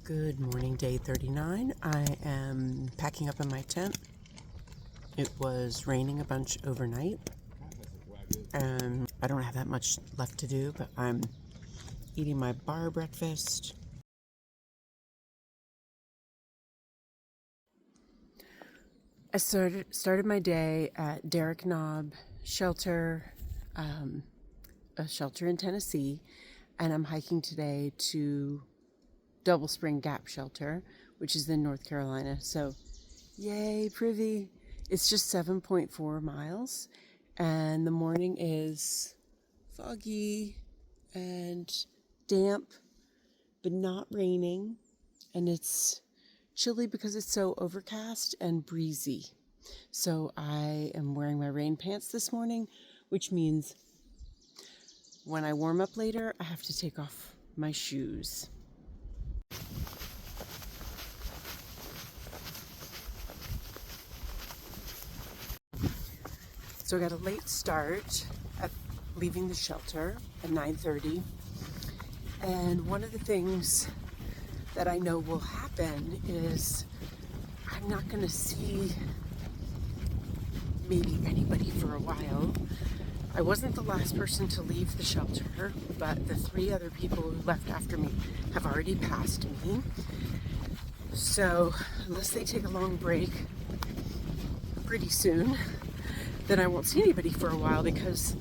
Good morning, day 39. I am packing up in my tent. It was raining a bunch overnight, and I don't have that much left to do, but I'm eating my bar breakfast. I started my day at Derrick Knob Shelter, a shelter in Tennessee, and I'm hiking today to Double Spring Gap Shelter, which is in North Carolina. So, yay, Privy! It's just 7.4 miles, and the morning is foggy and damp, but not raining, and it's chilly because it's so overcast and breezy. So I am wearing my rain pants this morning, which means when I warm up later, I have to take off my shoes. So I got a late start at leaving the shelter at 9:30. And one of the things that I know will happen is I'm not going to see maybe anybody for a while. I wasn't the last person to leave the shelter, but the 3 other people who left after me have already passed me. So unless they take a long break pretty soon, then I won't see anybody for a while, because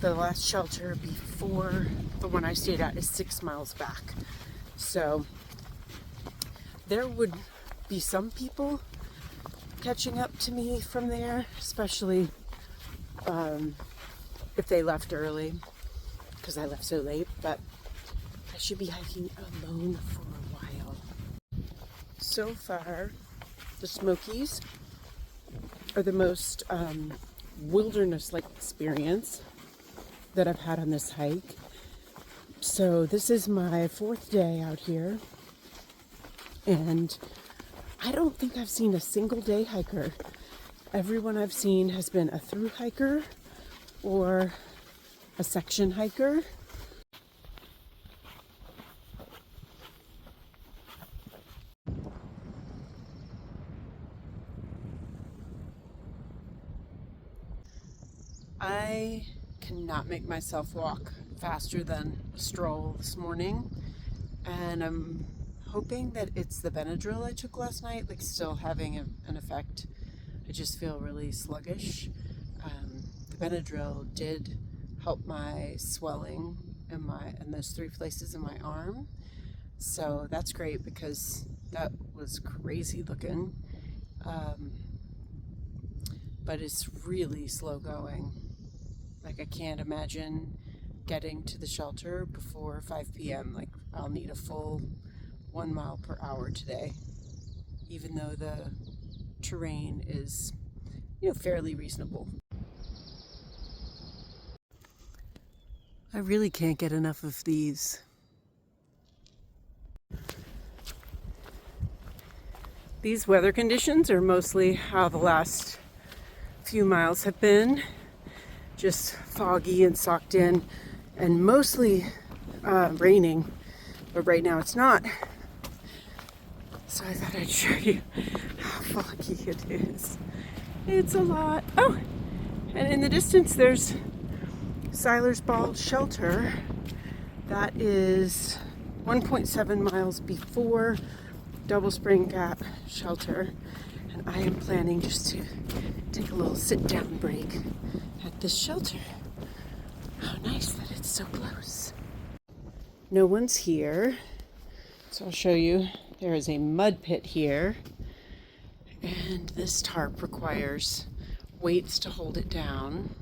the last shelter before the one I stayed at is 6 miles back. So there would be some people catching up to me from there, especially if they left early, because I left so late, but I should be hiking alone for a while. So far, the Smokies are the most wilderness-like experience that I've had on this hike. So this is my 4th day out here, and I don't think I've seen a single day hiker. Everyone I've seen has been a through hiker or a section hiker. I cannot make myself walk faster than a stroll this morning, and I'm hoping that it's the Benadryl I took last night, like, still having an effect. I just feel really sluggish. The Benadryl did help my swelling in those 3 places in my arm, so that's great because that was crazy looking. But it's really slow going. Like, I can't imagine getting to the shelter before 5 p.m. Like, I'll need a full 1 mile per hour today, even though the terrain is, fairly reasonable. I really can't get enough of these. These weather conditions are mostly how the last few miles have been. Just foggy and socked in, and mostly raining, but right now it's not. So I thought I'd show you how foggy it is. It's a lot. Oh, and in the distance there's Siler's Bald Shelter. That is 1.7 miles before Double Spring Gap Shelter, and I am planning just to take a little sit-down break at this shelter. How nice that it's so close. No one's here, so I'll show you. There is a mud pit here, and this tarp requires weights to hold it down,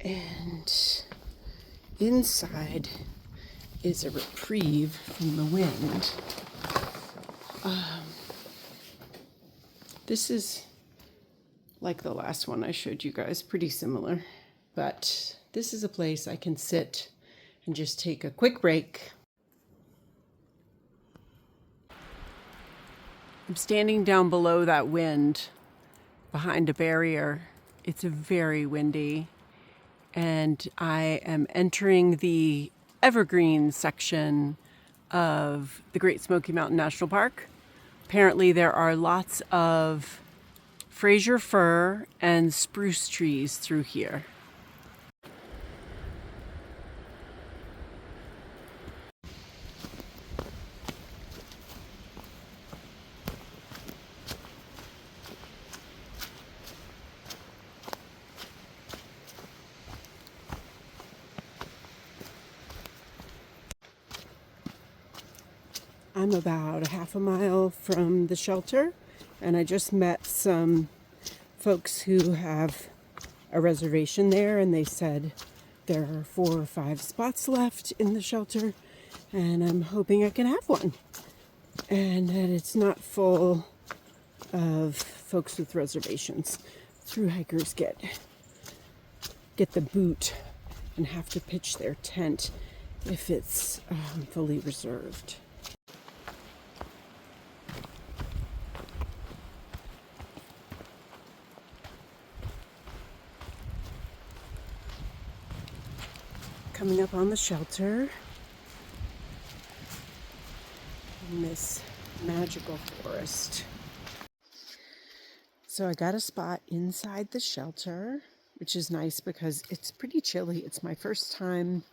and inside is a reprieve from the wind. This is like the last one I showed you guys, pretty similar, but this is a place I can sit and just take a quick break. I'm standing down below that wind behind a barrier. It's very windy, and I am entering the evergreen section of the Great Smoky Mountain National Park. Apparently there are lots of Fraser fir and spruce trees through here. I'm about a half a mile from the shelter, and I just met some folks who have a reservation there, and they said there are 4 or 5 spots left in the shelter, and I'm hoping I can have one, and that it's not full of folks with reservations. Through hikers get the boot and have to pitch their tent if it's fully reserved. Coming up on the shelter in this magical forest. So I got a spot inside the shelter, which is nice because it's pretty chilly. It's my first time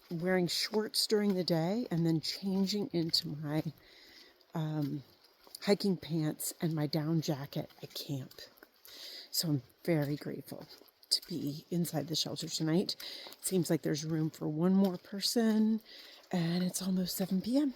wearing shorts during the day and then changing into my hiking pants and my down jacket at camp. So I'm very grateful to be inside the shelter tonight. It seems like there's room for one more person, and it's almost 7 p.m.